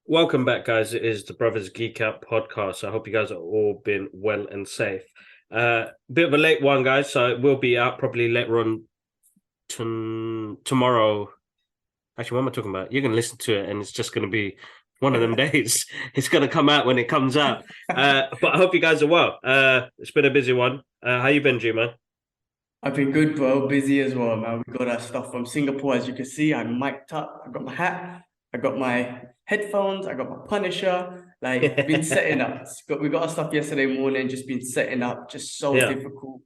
Welcome back, guys. It is the Brothers Geek Out podcast. I hope you guys are all been well and safe. Bit of a late one, guys, so it will be out probably later on tomorrow. Actually, what am I talking about? You're going to listen to it, and it's just going to be one of them days. It's going to come out when it comes out. But I hope you guys are well. It's been a busy one. How you been, G, man? I've been good, bro. Busy as well, man. We got our stuff from Singapore, as you can see. I'm mic'd up. I got my hat. I got my headphones. I got my Punisher. Like, been setting up. We got our stuff yesterday morning. Just been setting up. Just so difficult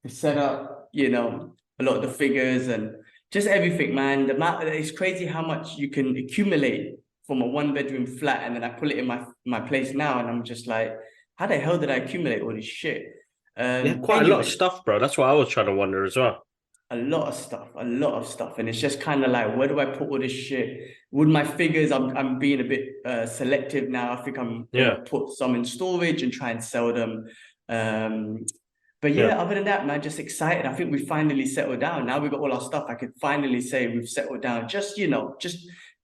to set up. You know, a lot of the figures and just everything, man. It's crazy how much you can accumulate from a one-bedroom flat, and then I pull it in my place now, and I'm just like, how the hell did I accumulate all this shit? Quite a lot of stuff, bro. That's what I was trying to wonder as well. A lot of stuff. And it's just kind of like, where do I put all this shit? With my figures, I'm being a bit selective now. I think I'm gonna put some in storage and try and sell them. But other than that, man, just excited. I think we finally settled down. Now we got all our stuff. I could finally say we've settled down. Just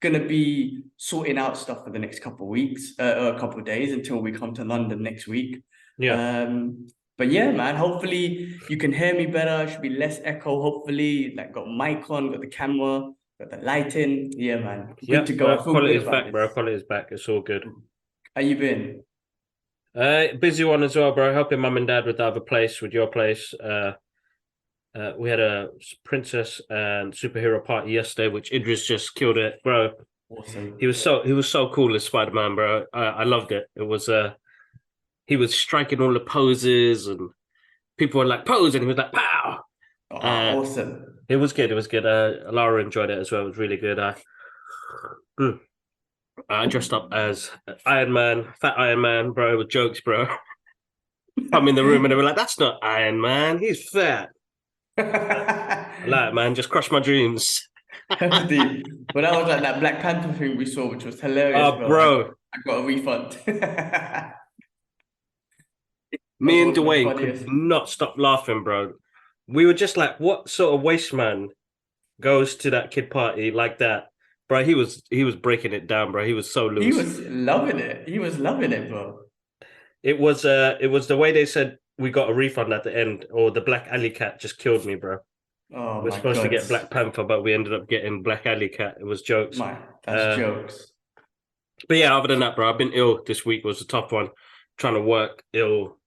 gonna be sorting out stuff for the next couple of weeks, or a couple of days until we come to London next week. But yeah, man, hopefully you can hear me better. Should be less echo, hopefully. Like, got mic on, got the camera, got the lighting. Yeah, man. Good to go. Quality is back, bro. Quality is back. It's all good. How you been? Busy one as well, bro. Helping mum and dad with the other place, with your place. We had a princess and superhero party yesterday, which Idris just killed it, bro. Awesome. He was so cool as Spider-Man, bro. I loved it. It was he was striking all the poses, and people were like, pose, and he was like, pow. Awesome. It was good. It was good. Lara enjoyed it as well. It was really good. I dressed up as Iron Man, fat Iron Man, bro, with jokes, bro. I'm in the room and they were like, that's not Iron Man. He's fat. Like, man, just crushed my dreams. But that was like that Black Panther thing we saw, which was hilarious. Oh, bro. I got a refund. Me and Dwayne could not stop laughing, bro. We were just like, what sort of waste man goes to that kid party like that? Bro, he was breaking it down, bro. He was so loose. He was loving it, bro. It was the way they said we got a refund at the end, or the Black Alley Cat just killed me, bro. Oh, we're supposed to get Black Panther, but we ended up getting Black Alley Cat. It was jokes. That's jokes. But yeah, other than that, bro, I've been ill this week. It was a tough one. Trying to work, ill,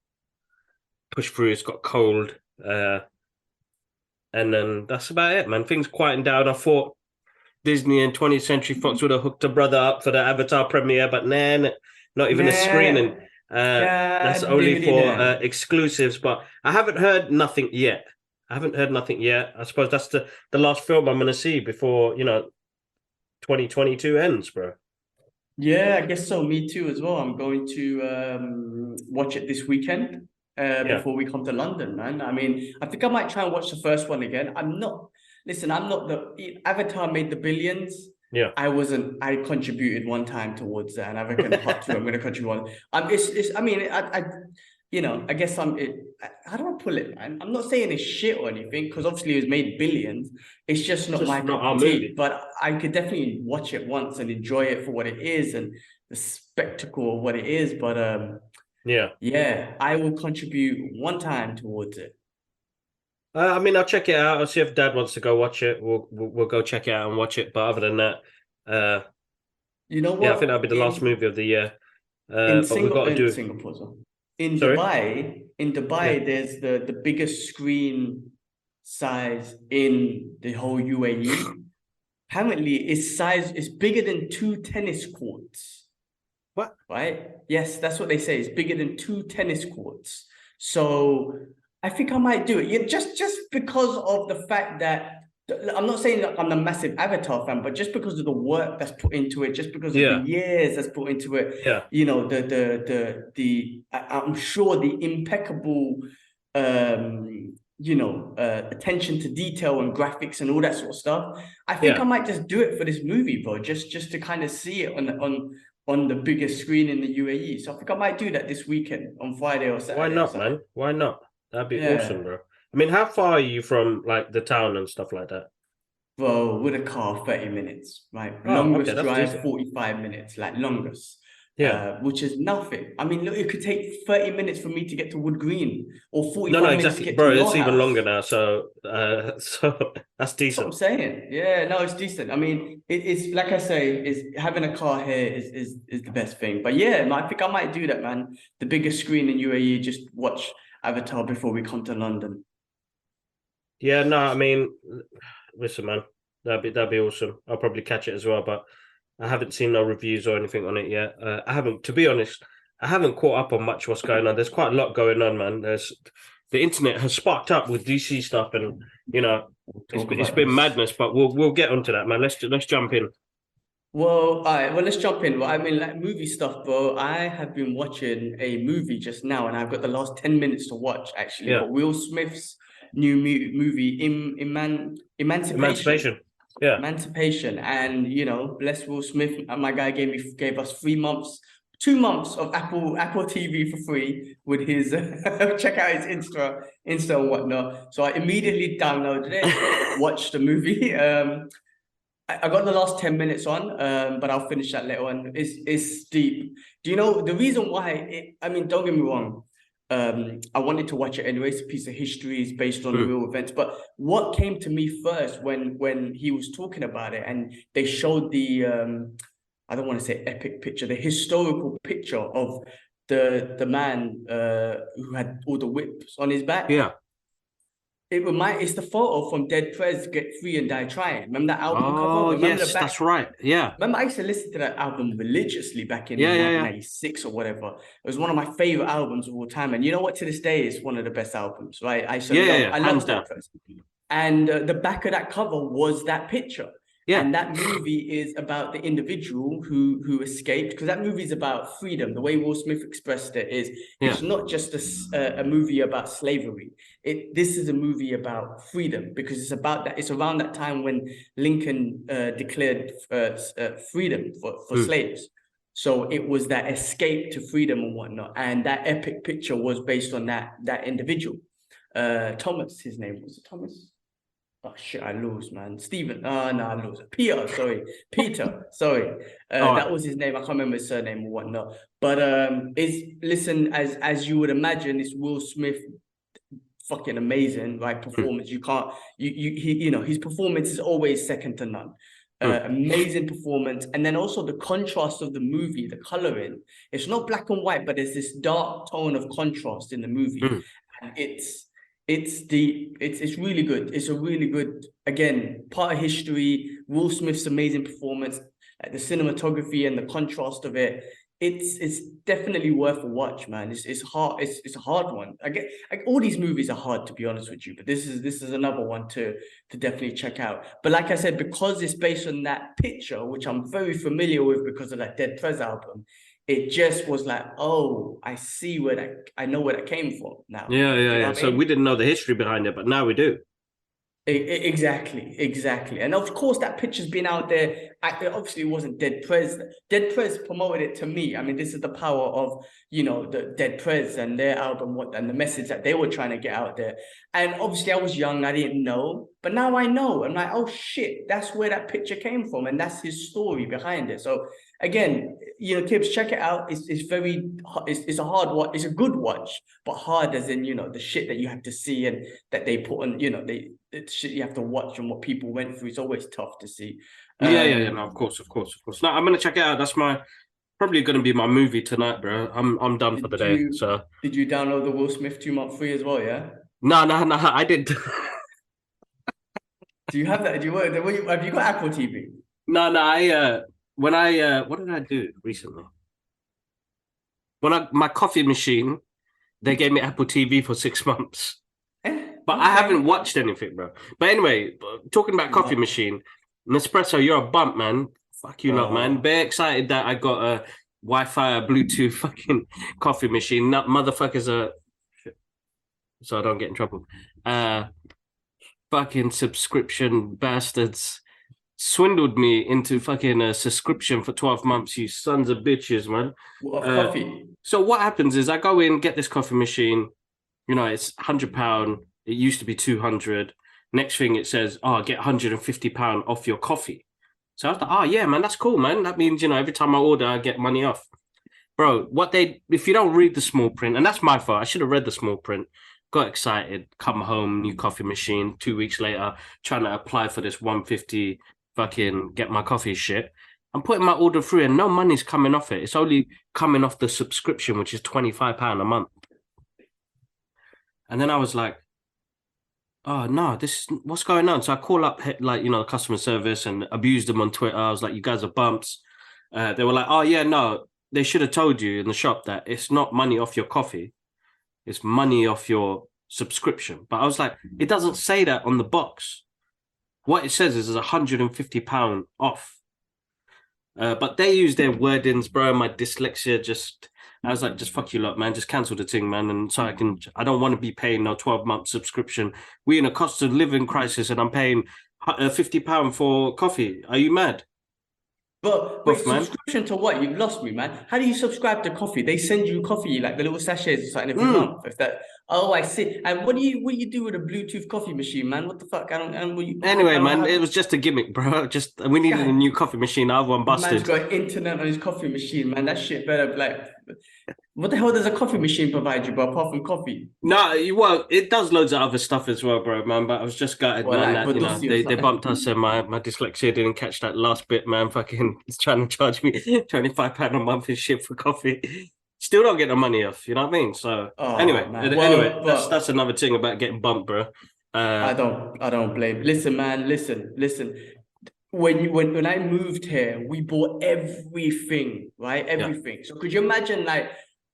push through. It's got cold. And then that's about it, man. Things quieting down. I thought Disney and 20th Century Fox would have hooked a brother up for the Avatar premiere, but not even a screening. That's only for exclusives, but I haven't heard nothing yet. I suppose that's the last film I'm going to see before, 2022 ends, bro. Yeah, I guess so. Me too as well. I'm going to watch it this weekend before we come to London, man. I mean, I think I might try and watch the first one again. Avatar made the billions. Yeah, I contributed one time towards that, and I reckon part two I'm going to contribute one. I guess how do I pull it, man? I'm not saying it's shit or anything, because obviously it's made billions. It's just not my cup of tea. But I could definitely watch it once and enjoy it for what it is and the spectacle of what it is. But I will contribute one time towards it. I'll check it out. I'll see if Dad wants to go watch it. We'll go check it out and watch it. But other than that, you know what? Yeah, I think that'll be the last movie of the year. In Dubai, there's the biggest screen size in the whole UAE. Apparently, it's bigger than 2 tennis courts. What? Right? Yes, that's what they say. It's bigger than 2 tennis courts. So I think I might do it. Just because of the fact that I'm not saying that I'm a massive Avatar fan, but just because of the work that's put into it, just because of the years that's put into it, I'm sure the impeccable, attention to detail and graphics and all that sort of stuff. I think I might just do it for this movie, bro. Just to kind of see it on the biggest screen in the UAE. So I think I might do that this weekend on Friday or Saturday. Why Or not, something. man? Why not? That'd be awesome, Yeah. bro. I mean, how far are you from like the town and stuff like that? Bro, with a car, 30 minutes, right? Oh, okay, Longest that's drive, decent. 45 minutes, like longest, Yeah. which is nothing. I mean, look, it could take 30 minutes for me to get to Wood Green or No, no, 45 minutes to exactly, get to bro. It's your even longer house. now, so so that's That's what decent. I'm saying. Yeah, no, it's decent. I mean, it's like I say, is having a car here is the best thing. But yeah, man, I think I might do that, man. The biggest screen in UAE, just watch Avatar before we come to London. Yeah, no, I mean, listen, man, that'd be awesome. I'll probably catch it as well, but I haven't seen no reviews or anything on it yet. I haven't, to be honest, I haven't caught up on much what's going on. There's quite a lot going on, man. There's the internet has sparked up with DC stuff, and you know, We'll it's talk it's about been this. madness. But we'll get onto that, man. Let's jump in. Well, all right. Well, let's jump in. Well, I mean, like movie stuff, bro. I have been watching a movie just now, and I've got the last 10 minutes to watch actually. Yeah, But Will Smith's new movie, Emancipation. Emancipation. Yeah. Emancipation, and bless Will Smith. My guy gave us 3 months, 2 months of Apple TV for free with his check out his Insta and whatnot. So I immediately downloaded it, watched the movie. I got the last 10 minutes on, but I'll finish that later on. It's deep. Do you know the reason why? I mean, don't get me wrong. I wanted to watch it anyway. It's a piece of history. It's based on Mm. real events. But what came to me first when he was talking about it, and they showed the I don't want to say epic picture, the historical picture of the man who had all the whips on his back. Yeah. It's the photo from Dead Prez Get Free and Die Trying. Remember that album cover? Oh Remember the yes, back? that's right. Yeah. Remember, I used to listen to that album religiously back in Yeah, yeah, yeah. 1996 or whatever. It was one of my favorite albums of all time. And you know what? To this day, it's one of the best albums, right? Yeah, yeah, yeah. I Hands love down. Dead Prez. And the back of that cover was that picture. Yeah. And that movie is about the individual who escaped, because that movie is about freedom. The way Will Smith expressed it is it's not just a movie about slavery. This is a movie about freedom, because it's about that. It's around that time when Lincoln declared freedom for slaves. So it was that escape to freedom and whatnot. And that epic picture was based on that individual. Thomas, his name was Thomas. Oh shit, I lose, man. Stephen. No, I lose. Peter, sorry. Peter, sorry. That was his name. I can't remember his surname or whatnot. But listen, as you would imagine, it's Will Smith fucking amazing, right? Performance. You can't his performance is always second to none. Amazing performance. And then also the contrast of the movie, the coloring. It's not black and white, but there's this dark tone of contrast in the movie. And it's deep. It's really good. It's a really good, again, part of history. Will Smith's amazing performance, like the cinematography and the contrast of it. It's definitely worth a watch, man. It's hard. It's a hard one. I get like all these movies are hard, to be honest with you, but this is another one to definitely check out. But like I said, because it's based on that picture, which I'm very familiar with because of that Dead Prez album, it just was like, oh, I see I know where that came from now. Yeah, yeah, You know yeah. what I So mean? we didn't know the history behind it, but now we do. Exactly. And of course, that picture's been out there. Obviously, it wasn't Dead Prez. Dead Prez promoted it to me. I mean, this is the power of, the Dead Prez and their album, and the message that they were trying to get out there. And obviously, I was young. I didn't know. But now I know. I'm like, oh, shit, that's where that picture came from. And that's his story behind it. So, again, kids, check it out. It's a hard watch. It's a good watch, but hard as in, the shit that you have to see and that they put on, the shit you have to watch and what people went through. It's always tough to see. Yeah. No, of course. No, I'm gonna check it out. That's probably gonna be my movie tonight, bro. I'm done for the day. So did you download the Will Smith 2 month free as well? Yeah. no. I did. Do you have that? Have you got Apple TV? No. What did I do recently? My coffee machine, they gave me Apple TV for 6 months. But I haven't watched anything, bro. But anyway, talking about coffee machine, Nespresso, you're a bump, man. Fuck you lot, man. Very excited that I got a Wi-Fi, a Bluetooth fucking coffee machine. Not motherfuckers are, so I don't get in trouble. Fucking subscription bastards. swindled me into fucking a subscription for 12 months, you sons of bitches, man. Of coffee. So what happens is I go in, get this coffee machine, you know, it's £100. It used to be 200. Next thing it says, oh, get £150 off your coffee. So I was like, oh yeah, man, that's cool, man. That means, you know, every time I order, I get money off. Bro, if you don't read the small print, and that's my fault, I should have read the small print, got excited, come home, new coffee machine, 2 weeks later, trying to apply for this 150 fucking get my coffee shit. I'm putting my order through and no money's coming off it. It's only coming off the subscription, which is £25 a month. And then I was like, oh no, what's going on? So I call up like, you know, customer service and abused them on Twitter. I was like, you guys are bumps. They were like, oh yeah, no, they should have told you in the shop that it's not money off your coffee, it's money off your subscription. But I was like, it doesn't say that on the box. What it says is £150 off. But they use their wordings, bro. My dyslexia I was like, just fuck you lot, man. Just cancel the thing, man. And so I don't want to be paying no 12-month subscription. We're in a cost of living crisis and I'm paying £50 for coffee. Are you mad? But wait, subscription to what? You've lost me, man. How do you subscribe to coffee? They send you coffee, like the little sachets or something every month. If that, oh, I see. And what do you do with a Bluetooth coffee machine, man? What the fuck? Anyway, man, it was just a gimmick, bro. Just we needed a new coffee machine. I have one busted. Man's got internet on his coffee machine, man. That shit better like. What the hell does a coffee machine provide you, bro, apart from coffee? No, well, it does loads of other stuff as well, bro, man. But I was just gutted, man, like, that, you know, they bumped us and my dyslexia didn't catch that last bit, man. Fucking trying to charge me £25 a month and shit for coffee. Still don't get the money off, you know what I mean? So anyway, that's another thing about getting bumped, bro. I don't blame. Listen, man, listen. When I moved here, we bought everything, right? Everything. Yeah. So could you imagine like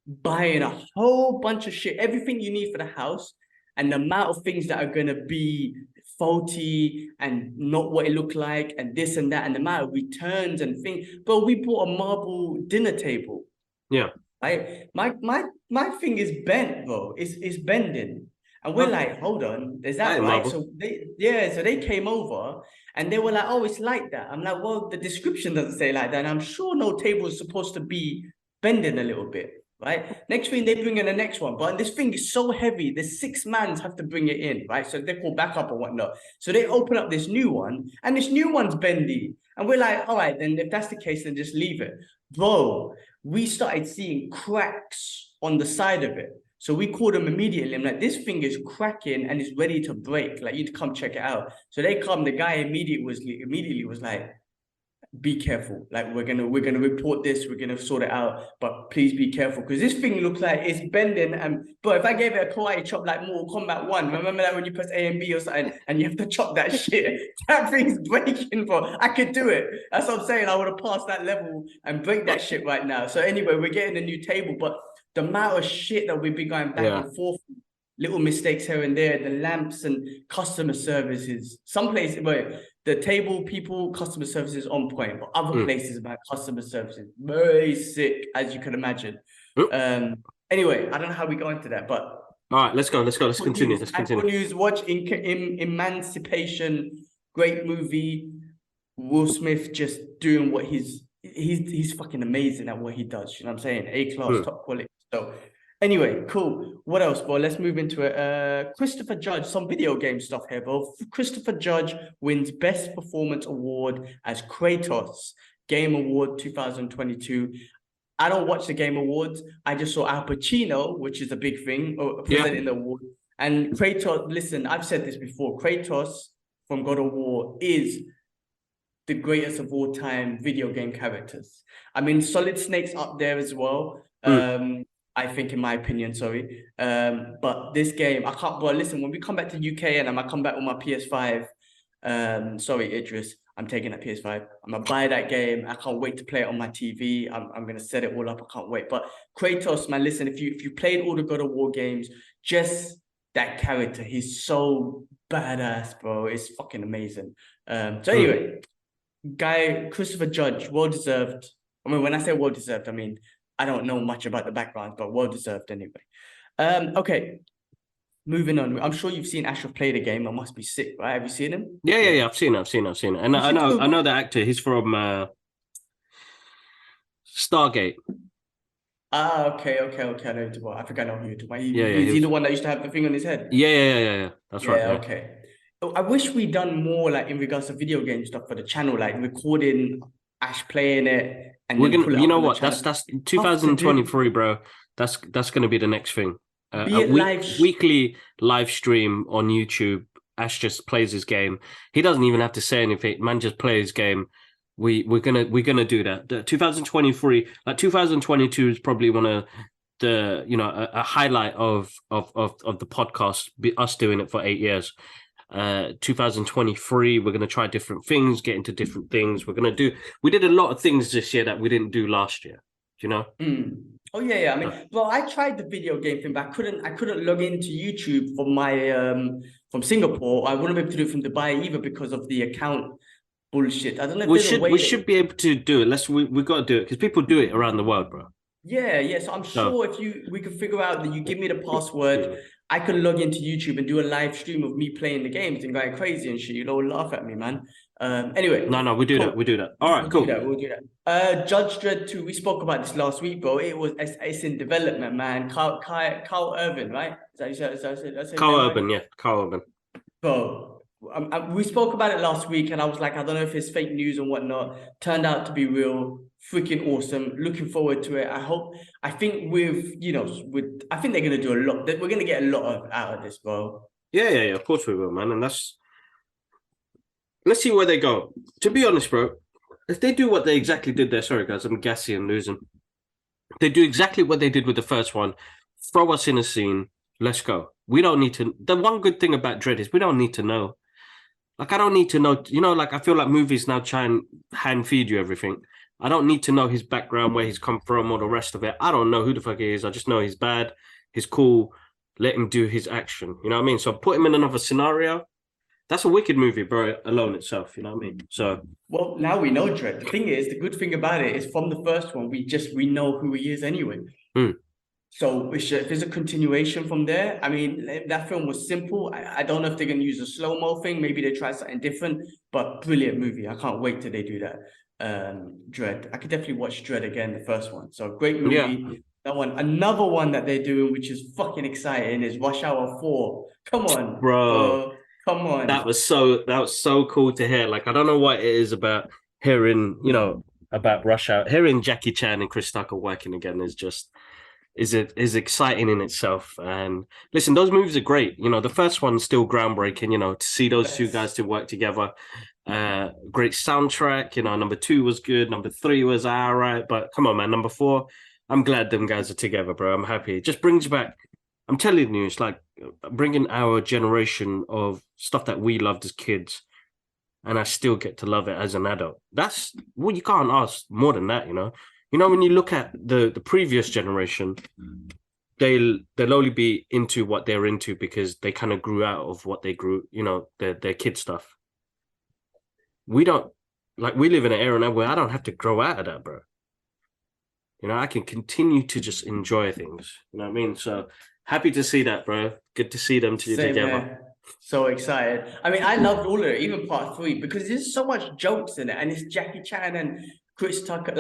buying a whole bunch of shit, everything you need for the house, and the amount of things that are gonna be faulty and not what it looked like, and this and that, and the amount of returns and things. But we bought a marble dinner table. Yeah. Right? My thing is bent, bro. It's bending. And we're like, hold on, is that right? Marble. So they came over and they were like, oh, it's like that. I'm like, well, the description doesn't say like that. And I'm sure no table is supposed to be bending a little bit, right? Next thing they bring in the next one, but this thing is so heavy, the 6 mans have to bring it in, right? So they call backup or whatnot. So they open up this new one, and this new one's bendy. And we're like, all right, then if that's the case, then just leave it. Bro, we started seeing cracks on the side of it. So we called them immediately. I'm like, this thing is cracking and it's ready to break. Like, you need to come check it out. So they come. The guy immediately was like, be careful. Like, we're gonna report this. We're gonna sort it out. But please be careful, because this thing looks like it's bending. And but if I gave it a karate chop like Mortal Kombat 1, remember that when you press A and B or something and you have to chop that shit, that thing's breaking, bro. I could do it. That's what I'm saying. I would have passed that level and break that shit right now. So anyway, we're getting a new table, but the amount of shit that we've been going back and forth, little mistakes here and there, the lamps and customer services. Some places, where the table people, customer services on point, but other places about customer services, very sick, as you can imagine. Anyway, I don't know how we go into that, but all right, let's go. Let's continue. News, watch Emancipation, great movie. Will Smith just doing what he's fucking amazing at what he does. You know what I'm saying? A-class, top quality. So anyway, cool. What else, bro? Let's move into it. Christopher Judge, some video game stuff here, bro. Christopher Judge wins Best Performance Award as Kratos, Game Award 2022. I don't watch the Game Awards. I just saw Al Pacino, which is a big thing, presenting the award. And Kratos, listen, I've said this before. Kratos from God of War is the greatest of all time video game characters. I mean, Solid Snake's up there as well. I think, in my opinion, sorry. But this game, I can't. But listen, when we come back to UK and I come back with my PS5, sorry, Idris, I'm taking that PS5. I'm gonna buy that game. I can't wait to play it on my TV. I'm gonna set it all up. I can't wait. But Kratos, man, listen, if you played all the God of War games, just that character, he's so badass, bro. It's fucking amazing. So anyway, guy Christopher Judge, well deserved. I mean, when I say well deserved, I mean, I don't know much about the background, but well deserved anyway. Okay. moving on. I'm sure you've seen Ashraf play the game. It must be sick, right? Have you seen him? Yeah. I've seen it. And You should I do. know the actor. He's from Stargate. Ah, okay. I know who you're talking about. I think I know who you're talking about. Yeah. Is he the one that used to have the thing on his head? Yeah. That's right. Yeah, Yeah. okay. Oh, I wish we'd done more like in regards to video game stuff for the channel, like recording Ash playing it and We're then gonna, pull it you up know on the what? channel. That's Tough to do. 2023, bro. That's gonna be the next thing. Be A it live. weekly live stream on YouTube. Ash just plays his game. He doesn't even have to say anything. Man just plays his game. We're gonna do that. The 2023, like 2022 is probably one of the a highlight of the podcast. Us doing it for 8 years. 2023, we're going to try different things, get into different things. We did a lot of things this year that we didn't do last year, you know? Oh yeah. I mean, well, I tried the video game thing, but I couldn't log into YouTube from my from Singapore. I wouldn't be able to do it from Dubai either because of the account bullshit. I don't know if there's a way We should be able to do it. We got to do it because people do it around the world, bro. Yeah. So I'm sure if we can figure out that you give me the password, I can log into YouTube and do a live stream of me playing the games and going crazy and shit. You'll all laugh at me, man. Anyway. No, we do cool. that. We do that. All right, cool. We'll do that. Judge Dredd 2, we spoke about this last week, bro. It's in development, man. Carl Urban, right? Is that Carl name Urban, right? yeah, Carl Urban. Bro, we spoke about it last week, and I was like, I don't know if it's fake news and whatnot. Turned out to be real. Freaking awesome. Looking forward to it. I think I think they're gonna do a lot. We're gonna get a lot out of this, bro. Yeah. Of course we will, man. And let's see where they go. To be honest, bro, if they do what they exactly did there, sorry guys, I'm gassy and losing. They do exactly what they did with the first one. Throw us in a scene. Let's go. We don't need to. The one good thing about Dredd is we don't need to know. Like, I don't need to know. Like, I feel like movies now try and hand feed you everything. I don't need to know his background, where he's come from, or the rest of it. I don't know who the fuck he is. I just know he's bad. He's cool. Let him do his action. You know what I mean? So put him in another scenario. That's a wicked movie, bro, alone itself. You know what I mean? So, well, now we know Dredd. The thing is, the good thing about it is from the first one, we know who he is anyway. So if there's a continuation from there, I mean, that film was simple. I don't know if they're going to use a slow-mo thing. Maybe they try something different, but brilliant movie. I can't wait till they do that. Dredd. I could definitely watch Dredd again, the first one. So great movie. Yeah. That one. Another one that they're doing, which is fucking exciting, is Rush Hour 4. Come on, bro. Come on. That was so cool to hear. Like, I don't know what it is about hearing, about Rush Hour. Hearing Jackie Chan and Chris Tucker working again is exciting in itself. And listen, those movies are great. The first one's still groundbreaking, to see those two guys to work together. Great soundtrack. Number 2 was good. Number 3 was all right. But come on, man. Number 4, I'm glad them guys are together, bro. I'm happy. It just brings back, I'm telling you, it's like bringing our generation of stuff that we loved as kids, and I still get to love it as an adult. That's you can't ask more than that, when you look at the previous generation, they'll only be into what they're into because they kind of grew out of what they grew, their kid stuff. We don't, we live in an era now where I don't have to grow out of that, bro. I can continue to just enjoy things. You know what I mean? So happy to see that, bro. Good to see them together. Man. So excited. I mean, I loved all of it, even part 3, because there's so much jokes in it, and it's Jackie Chan and Chris Tucker.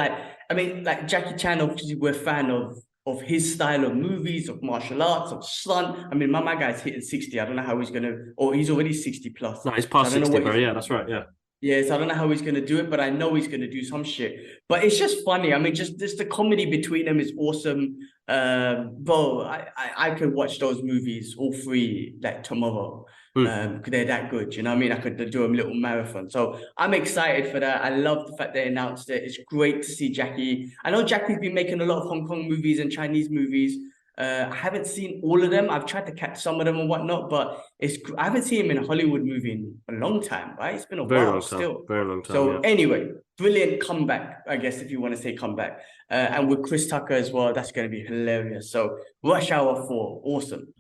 Jackie Chan, obviously, we're a fan of his style of movies, of martial arts, of stunt. I mean, my guy's hitting 60. I don't know how he's gonna, or he's already 60 plus. No, he's past 60, bro. Yeah, that's right. Yeah. Yes, I don't know how he's going to do it, but I know he's going to do some shit. But it's just funny. I mean, just the comedy between them is awesome. Bro, I could watch those movies, all 3, like tomorrow. Because they're that good, you know what I mean? I could do a little marathon. So I'm excited for that. I love the fact they announced it. It's great to see Jackie. I know Jackie's been making a lot of Hong Kong movies and Chinese movies. I haven't seen all of them. I've tried to catch some of them and whatnot, but I haven't seen him in a Hollywood movie in a long time, right? It's been a while still. Very long time. So anyway, brilliant comeback, I guess, if you want to say comeback. And with Chris Tucker as well, that's going to be hilarious. So Rush Hour 4, awesome.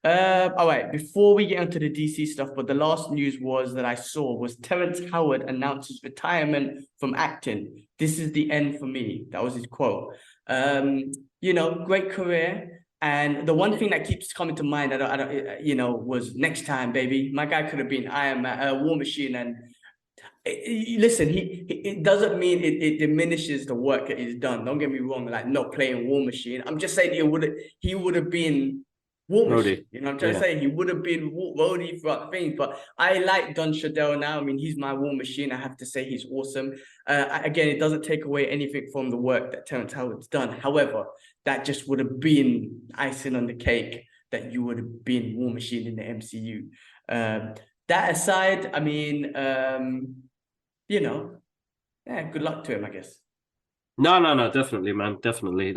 All right, before we get into the DC stuff, but the last news that I saw was Terrence Howard announces retirement from acting. This is the end for me. That was his quote. Great career. And the one thing that keeps coming to mind, I don't, you know, was Next Time, baby. My guy could have been Iron Man, War Machine, and listen, it doesn't mean it diminishes the work that he's done. Don't get me wrong, like not playing War Machine. I'm just saying he would have been War Machine. You know what I'm trying to say? He would have been Rhodey throughout the things. But I like Don Cheadle now. I mean, he's my War Machine. I have to say he's awesome. Again, it doesn't take away anything from the work that Terrence Howard's done. However, that just would have been icing on the cake that you would have been War Machine in the MCU. That aside, I mean, you know, yeah, good luck to him, I guess. No, definitely, man, definitely.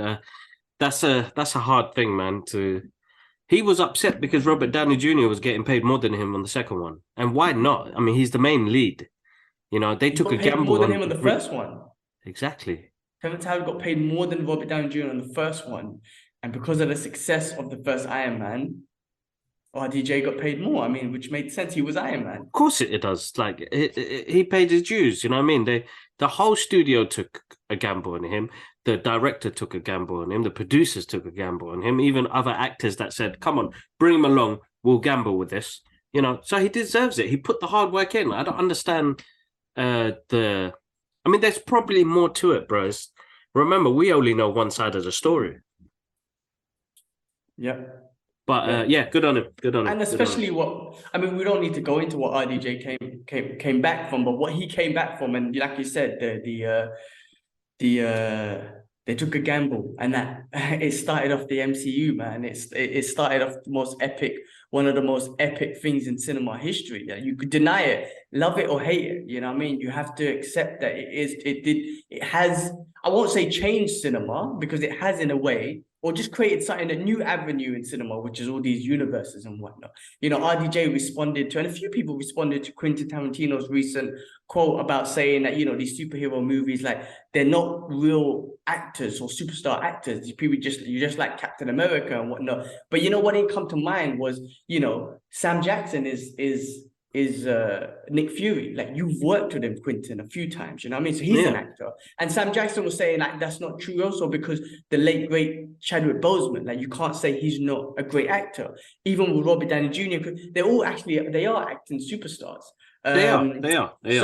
That's a hard thing, man. He was upset because Robert Downey Jr. was getting paid more than him on the second one, and why not? I mean, he's the main lead. You know, they took a gamble more than him on the first one. Exactly. Terrence Howard got paid more than Robert Downey Jr. on the first one, and because of the success of the first Iron Man, RDJ got paid more. I mean, which made sense. He was Iron Man. Of course it does. Like, he paid his dues. You know what I mean? The whole studio took a gamble on him. The director took a gamble on him. The producers took a gamble on him. Even other actors that said, "Come on, bring him along. We'll gamble with this." You know, so he deserves it. He put the hard work in. I don't understand I mean, there's probably more to it, bros. Remember, we only know one side of the story. Yeah. But yeah, good on him. Good on him. And especially I mean, we don't need to go into what RDJ came back from, but what he came back from, and like you said, they took a gamble, and that it started off the MCU, man. It started off one of the most epic things in cinema history. Yeah, you could deny it, love it or hate it. You know what I mean? You have to accept that it has. I won't say changed cinema, because it has in a way, or just created something, a new avenue in cinema, which is all these universes and whatnot. You know, RDJ responded to, and a few people responded to Quentin Tarantino's recent quote about saying that, you know, these superhero movies, like, they're not real actors or superstar actors. These people you just like Captain America and whatnot. But you know what didn't come to mind was, you know, Sam Jackson is Nick Fury. Like, you've worked with him, Quentin, a few times, you know what I mean? So he's an actor. And Sam Jackson was saying, like, that's not true also, because the late great Chadwick Boseman, like, you can't say he's not a great actor. Even with Robert Downey Jr., they are acting superstars. They are. I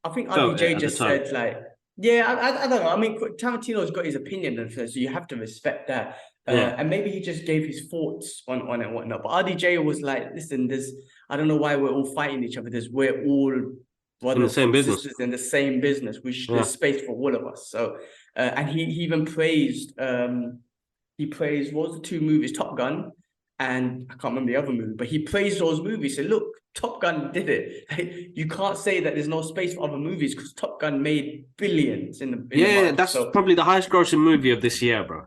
think RDJ just said, like, yeah, I don't know. I mean, Tarantino's got his opinion on this, so you have to respect that. And maybe he just gave his thoughts on it and whatnot. But RDJ was like, listen, I don't know why we're all fighting each other. We're all brothers in the same business. In the same business. There's space for all of us. So, and he even praised, what was the two movies, Top Gun, and I can't remember the other movie, but he praised those movies. Said, look, Top Gun did it. You can't say that there's no space for other movies, because Top Gun made billions in the that's probably the highest grossing movie of this year, bro.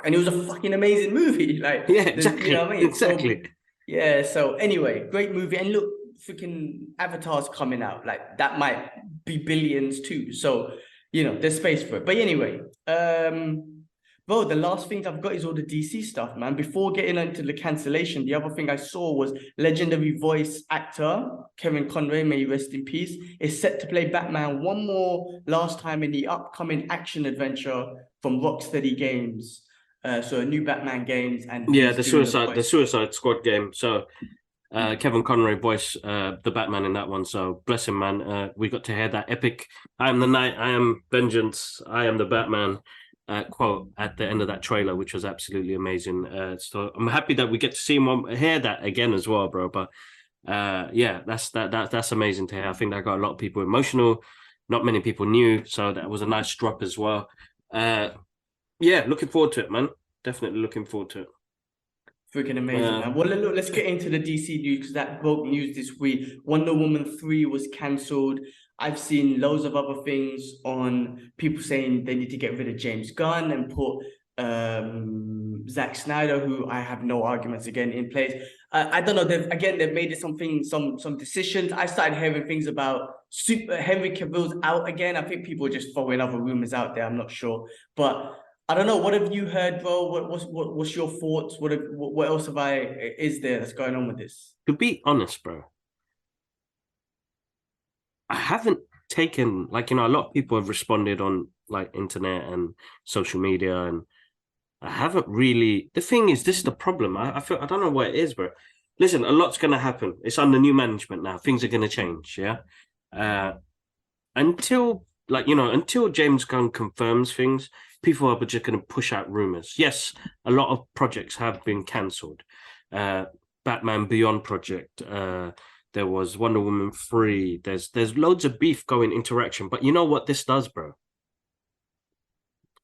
And it was a fucking amazing movie. Like, yeah, exactly. You know what I mean? Exactly. So anyway, great movie. And look, freaking Avatar's coming out. Like, that might be billions too. So, you know, there's space for it. But anyway, bro, the last thing I've got is all the DC stuff, man. Before getting into the cancellation, the other thing I saw was legendary voice actor Kevin Conroy, may he rest in peace, is set to play Batman one more last time in the upcoming action adventure from Rocksteady Games. So a new Batman games, and the Suicide Squad game. So Kevin Conroy voiced the Batman in that one. So bless him, man. We got to hear that epic "I am the night, I am vengeance, I am the Batman" quote at the end of that trailer, which was absolutely amazing. So I'm happy that we get to see him hear that again as well, bro. But that's amazing to hear. I think that got a lot of people emotional. Not many people knew, so that was a nice drop as well. Looking forward to it, man. Definitely looking forward to it. Freaking amazing, man. Well, look, let's get into the DC news, because that broke news this week. Wonder Woman 3 was cancelled. I've seen loads of other things on people saying they need to get rid of James Gunn and put Zack Snyder, who I have no arguments again, in place. I don't know. They've made it some decisions. I started hearing things about Henry Cavill's out again. I think people are just throwing other rumors out there. I'm not sure, but I don't know. What have you heard, bro? What's your thoughts? What else is there that's going on with this? To be honest, bro, I haven't taken, like, you know, a lot of people have responded on like internet and social media, and I haven't really. The thing is, this is the problem. I feel I don't know what it is, bro. Listen, a lot's gonna happen. It's under new management now. Things are gonna change. Yeah. Uh, until until James Gunn confirms things, people are just gonna push out rumors. Yes, a lot of projects have been cancelled. Batman Beyond project. There was Wonder Woman 3. There's loads of beef going interaction. But you know what this does, bro?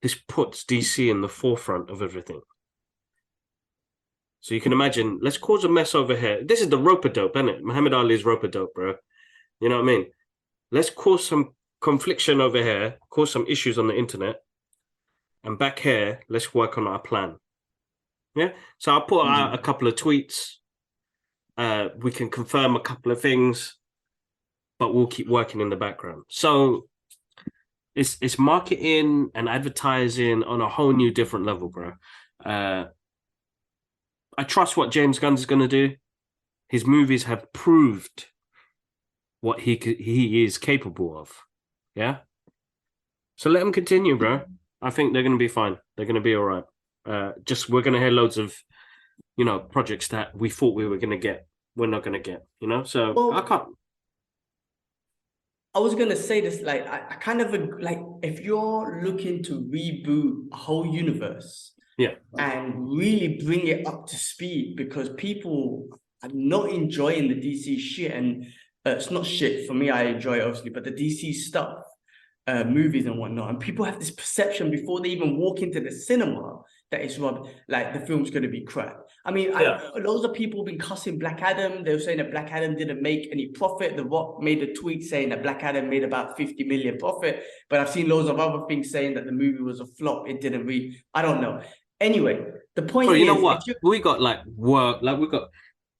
This puts DC in the forefront of everything. So you can imagine, let's cause a mess over here. This is the rope-a-dope, isn't it? Muhammad Ali's rope-a-dope, bro. You know what I mean? Let's cause some confliction over here, cause some issues on the internet. And back here, let's work on our plan. Yeah? So I'll put out a couple of tweets. We can confirm a couple of things, but we'll keep working in the background. So it's marketing and advertising on a whole new different level, bro. I trust what James Gunn is going to do. His movies have proved what he is capable of. Yeah. So let him continue, bro. I think they're going to be fine. They're going to be all right. We're going to hear loads of, projects that we thought we were going to get. We're not going to get, So well, I can't. I was gonna say this, like I kind of like if you're looking to reboot a whole universe, yeah, and really bring it up to speed, because people are not enjoying the DC shit, and it's not shit for me. I enjoy it obviously, but the DC stuff, movies and whatnot, and people have this perception before they even walk into the cinema that it's like the film's going to be crap. I mean, loads of people have been cussing Black Adam. They were saying that Black Adam didn't make any profit. The Rock made a tweet saying that Black Adam made about 50 million profit, but I've seen loads of other things saying that the movie was a flop. It didn't read. I don't know. Anyway, the point is, you know what? We got like work, like we got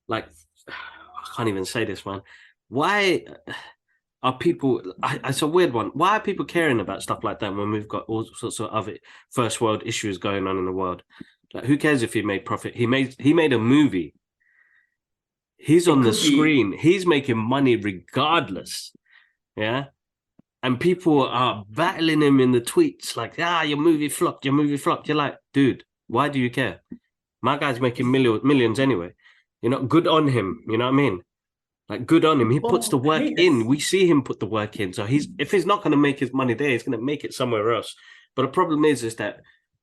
like I can't even say this, man. Why are people? It's a weird one. Why are people caring about stuff like that when we've got all sorts of other first world issues going on in the world? Like, who cares if he made profit? He made a movie. He's on the screen. He's making money regardless. Yeah. And people are battling him in the tweets like, your movie flopped. Your movie flopped. You're like, dude, why do you care? My guy's making millions anyway. Good on him. You know what I mean? Like, good on him. He puts the work in. We see him put the work in. So if he's not going to make his money there, he's going to make it somewhere else. But the problem is that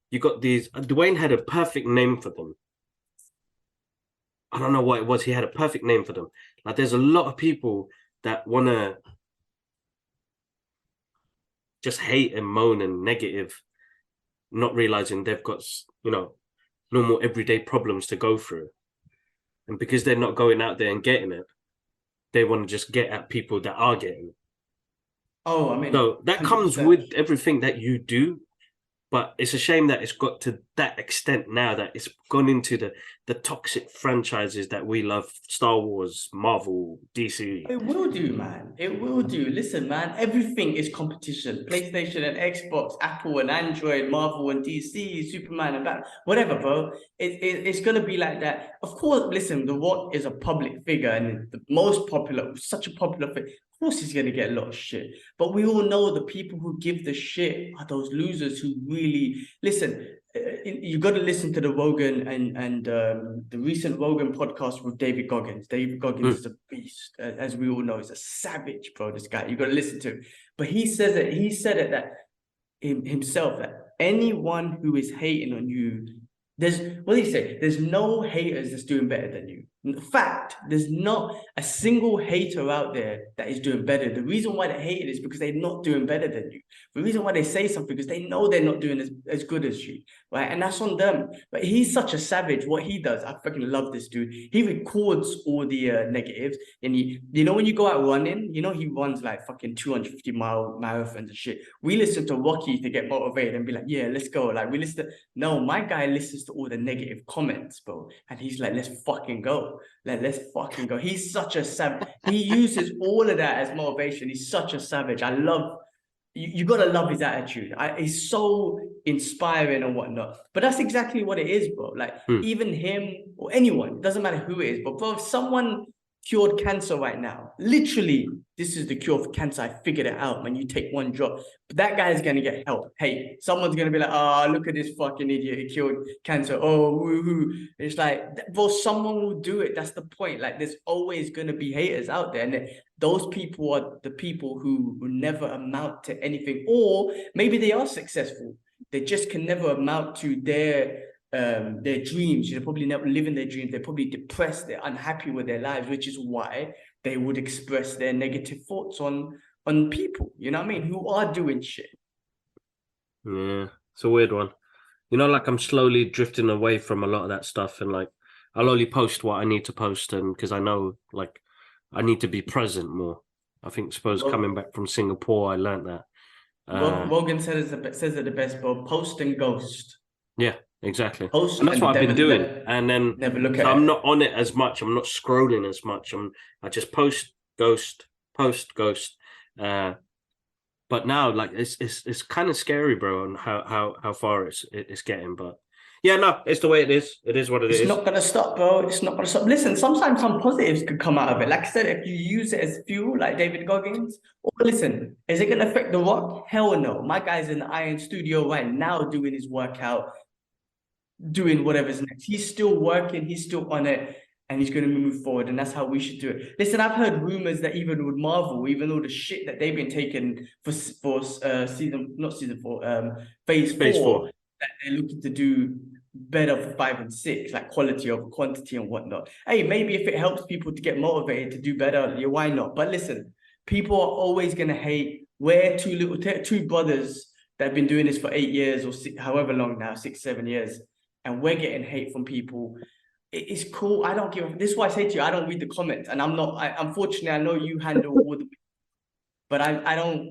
you got these. Dwayne had a perfect name for them. I don't know what it was. He had a perfect name for them. Like, there's a lot of people that want to just hate and moan and negative, not realizing they've got, normal everyday problems to go through. And because they're not going out there and getting it, they want to just get at people that are getting it. Oh, I mean, so that 100%. Comes with everything that you do. But it's a shame that it's got to that extent now, that it's gone into the toxic franchises that we love: Star Wars, Marvel, DC. It will do, man. It will do. Listen, man, everything is competition. PlayStation and Xbox, Apple and Android, Marvel and DC, Superman and Batman, whatever, bro. It's going to be like that. Of course, listen, The Rock is a public figure and the most popular, such a popular figure. Of course he's going to get a lot of shit. But we all know the people who give the shit are those losers who really... Listen, you got to listen to the Rogan and the recent Rogan podcast with David Goggins. David Goggins is a beast. As we all know, he's a savage, bro, this guy. You got to listen to him. But he said it that himself, that anyone who is hating on you, what did he say? There's no haters that's doing better than you. In fact, there's not a single hater out there that is doing better. The reason why they hate it is because they're not doing better than you. The reason why they say something is they know they're not doing as good as you, right? And that's on them. But he's such a savage. What he does, I fucking love this dude. He records all the negatives, and when you go out running, he runs like fucking 250-mile marathons and shit. We listen to Rocky to get motivated and be like, yeah, let's go. Like, we listen to... No, my guy listens to all the negative comments, bro, and he's like, let's fucking go. Let's fucking go. He's such a savage. He uses all of that as motivation. He's such a savage. I love... You got to love his attitude. He's so inspiring and whatnot. But that's exactly what it is, bro. Like, even him or anyone, it doesn't matter who it is, but bro, if someone cured cancer right now. Literally, this is the cure for cancer. I figured it out. When you take one drop, but that guy is gonna get help. Hey, someone's gonna be like, oh, look at this fucking idiot. He cured cancer. Oh, woohoo. It's like, well, someone will do it. That's the point. Like, there's always gonna be haters out there, and those people are the people who never amount to anything, or maybe they are successful. They just can never amount to their dreams. They're probably never living their dreams. They're probably depressed. They're unhappy with their lives, which is why they would express their negative thoughts on people. You know what I mean? Who are doing shit. Yeah, it's a weird one. You know, like I'm slowly drifting away from a lot of that stuff, and like I'll only post what I need to post, and because I know like I need to be present more. I think, suppose coming back from Singapore, I learned that. Rogan says it the best, bro. Post and ghost. Yeah, exactly. Post, and that's what I've been doing. And then never look at it. I'm not on it as much. I'm not scrolling as much. I just post, ghost, post, ghost. But now, like, it's kind of scary, bro, on how far it's getting. But yeah, no, it's the way it is. It is what it is. It's not gonna stop, bro. It's not gonna stop. Listen, sometimes some positives could come out of it. Like I said, if you use it as fuel, like David Goggins, or listen, is it gonna affect The Rock? Hell no. My guy's in the Iron Studio right now doing his workout, doing whatever's next. He's still working, he's still on it, and he's gonna move forward, and that's how we should do it. Listen, I've heard rumors that even with Marvel, even all the shit that they've been taking for phase four, that they're looking to do better for 5 and 6, like quality over quantity and whatnot. Hey, maybe if it helps people to get motivated to do better, yeah, why not? But listen, people are always gonna hate. We're two brothers that have been doing this for 8 years or however long now, 6-7 years, and we're getting hate from people. It's cool. I don't give. This is why I say to you, I don't read the comments, and I'm not. Unfortunately, I know you handle all the. But I don't,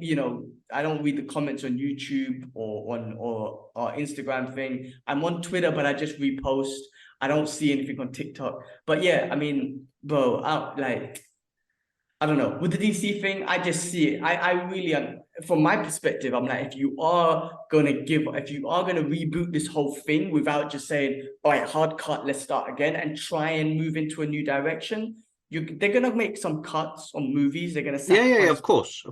I don't read the comments on YouTube or Instagram thing. I'm on Twitter, but I just repost. I don't see anything on TikTok. But yeah, I mean, bro, I don't know. With the DC thing, I just see it. I really, from my perspective, I'm like, if you are gonna reboot this whole thing without just saying, all right, hard cut, let's start again, and try and move into a new direction, they're gonna make some cuts on movies. They're gonna yeah, of course.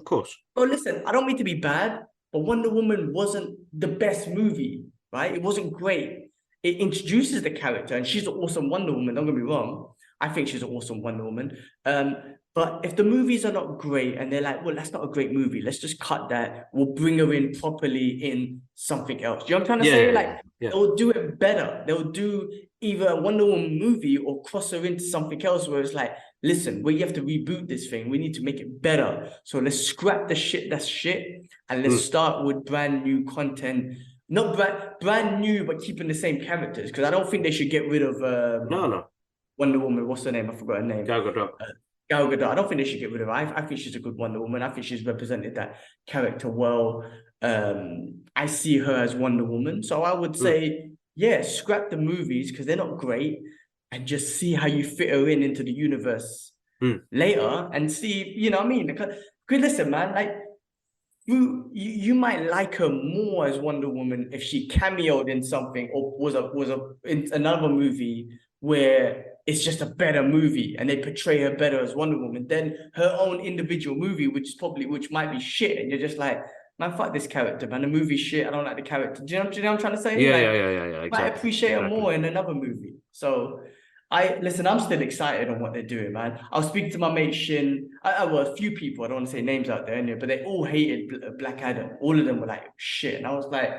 Oh, listen, I don't mean to be bad, but Wonder Woman wasn't the best movie, right? It wasn't great. It introduces the character, and she's an awesome Wonder Woman. Don't get me wrong. I think she's an awesome Wonder Woman. But if the movies are not great and they're like, well, that's not a great movie, let's just cut that. We'll bring her in properly in something else. Do you know what I'm trying to say? Like, they'll do it better. They'll do either a Wonder Woman movie or cross her into something else where it's like, listen, we have to reboot this thing. We need to make it better. So let's scrap the shit that's shit and let's start with brand new content. Not brand new, but keeping the same characters. Because I don't think they should get rid of No. Wonder Woman. What's her name? I forgot her name. Gal Gadot. Gal Gadot. I don't think they should get rid of her. I think she's a good Wonder Woman. I think she's represented that character well. I see her as Wonder Woman. So I would say, yeah, scrap the movies because they're not great and just see how you fit her into the universe later and see, you know what I mean? Because listen, man, like, you might like her more as Wonder Woman if she cameoed in something or was in another movie where it's just a better movie and they portray her better as Wonder Woman than her own individual movie, which might be shit, and you're just like, man, fuck this character, man. The movie's shit. I don't like the character. Do you know what I'm trying to say? Yeah, like, yeah. Exactly. I appreciate her more in another movie. So I'm still excited on what they're doing, man. I was speaking to my mate Shin. A few people, I don't want to say names out there anyway, but they all hated Black Adam. All of them were like, shit. And I was like,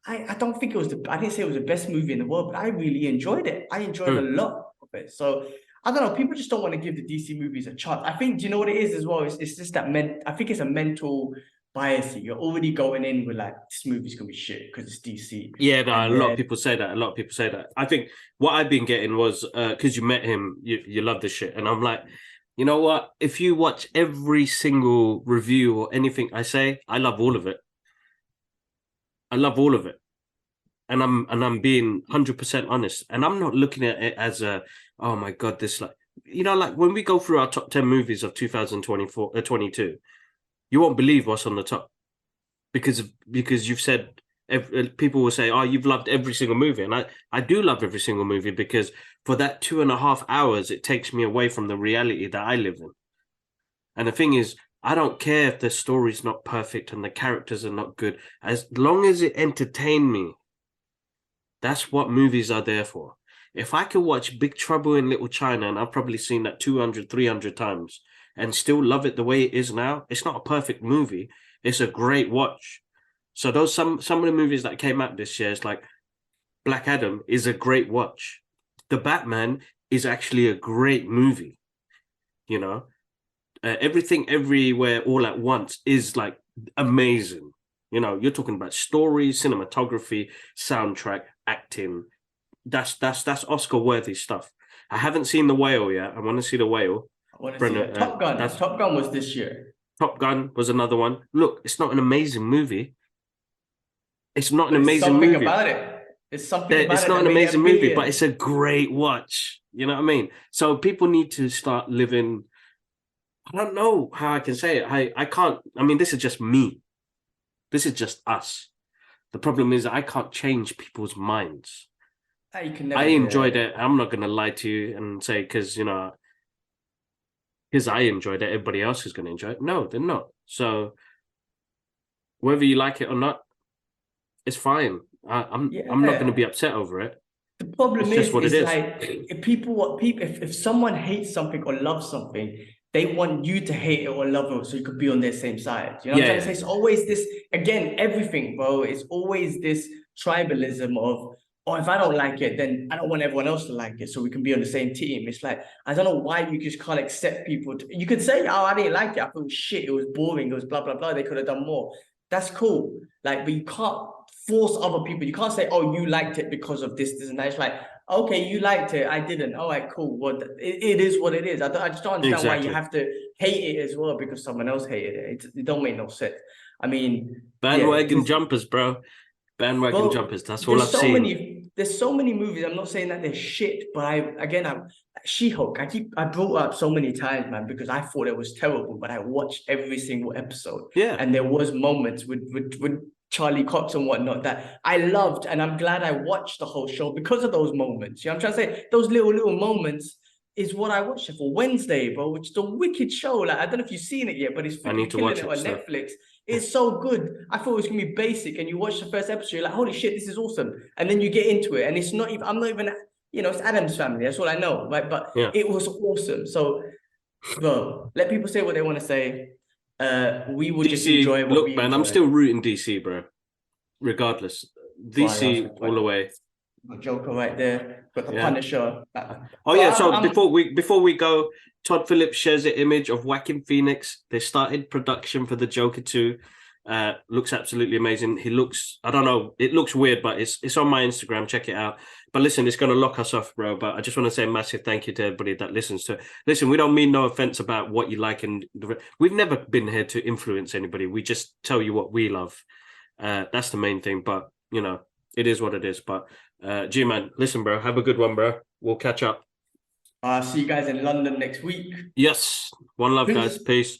I don't think I didn't say it was the best movie in the world, but I really enjoyed it. I enjoyed a lot of it. So I don't know. People just don't want to give the DC movies a chance. I think, do you know what it is as well? It's just that I think it's a mental bias. You're already going in with like, this movie's gonna be shit because it's DC. Yeah, no, a lot of people say that. I think what I've been getting was because you met him, you love this shit, and I'm like, you know what? If you watch every single review or anything I say, I love all of it. And I'm being 100% honest, and I'm not looking at it as oh my god, this, like, like when we go through our top 10 movies of 2022. You won't believe what's on the top because you've said people will say, "Oh, you've loved every single movie," and I do love every single movie because for that 2.5 hours, it takes me away from the reality that I live in. And the thing is, I don't care if the story's not perfect and the characters are not good, as long as it entertained me. That's what movies are there for. If I could watch Big Trouble in Little China, and I've probably seen that 200, 300 times, and still love it the way it is now, it's not a perfect movie. It's a great watch. So those some of the movies that came out this year, it's like Black Adam is a great watch. The Batman is actually a great movie. You know, Everything Everywhere All at Once is like amazing. You know, you're talking about story, cinematography, soundtrack, acting. That's Oscar worthy stuff. I haven't seen The Whale yet. I want to see The Whale. I want to see it. Top Gun. Top Gun was this year. Top Gun was another one. Look, it's not an amazing movie. It's not an amazing movie. Something about it. It's something about it. It's not an amazing movie, but it's a great watch. You know what I mean? So people need to start living. I don't know how I can say it. I can't. I mean, this is just me. This is just us. The problem is I can't change people's minds. You can never I enjoyed it. I'm not going to lie to you and say because I enjoyed it, everybody else is going to enjoy it. No, they're not. So whether you like it or not, it's fine. I'm not going to be upset over it. The problem is like if someone hates something or loves something, they want you to hate it or love it so you could be on their same side. You know what I'm trying to say? It's always this, again, everything, bro. It's always this tribalism of, oh, if I don't like it, then I don't want everyone else to like it so we can be on the same team. It's like, I don't know why you just can't accept people. You could say, oh, I didn't like it. I felt shit. It was boring. It was blah, blah, blah. They could have done more. That's cool. Like, but you can't force other people. You can't say, oh, you liked it because of this, and that. It's like, okay, you liked it. I didn't. All right, cool. Well, it is what it is. I just don't understand why you have to hate it as well because someone else hated it. It don't make no sense. I mean, bandwagon jumpers, bro. Bandwagon jumpers. That's all I've seen. There's so many movies. I'm not saying that they're shit, but I'm She-Hulk. I brought up so many times, man, because I thought it was terrible, but I watched every single episode. Yeah. And there was moments with Charlie Cox and whatnot that I loved, and I'm glad I watched the whole show because of those moments. You know what I'm trying to say? Those little moments is what I watched it for. Wednesday, bro, which is a wicked show. Like, I don't know if you've seen it yet, but it's killing it on Netflix. It's so good. I thought it was gonna be basic, and you watch the first episode, you're like, holy shit, this is awesome. And then you get into it, and it's not even, I'm not even, it's Addams Family, that's all I know, right? But it was awesome. So, bro, let people say what they want to say. We will just enjoy what we enjoy. I'm still rooting DC, bro. Regardless. DC all the way. Got Joker right there. Got the Punisher. So before we go, Todd Phillips shares an image of Joaquin Phoenix. They started production for the Joker 2. Looks absolutely amazing. He looks, I don't know, it looks weird, but it's on my Instagram. Check it out. But listen, it's going to lock us off, bro. But I just want to say a massive thank you to everybody that listens to it. Listen, we don't mean no offense about what you like. We've never been here to influence anybody. We just tell you what we love. That's the main thing. But, it is what it is. But, G-Man, listen, bro, have a good one, bro. We'll catch up. See you guys in London next week. Yes. One love, guys. Peace.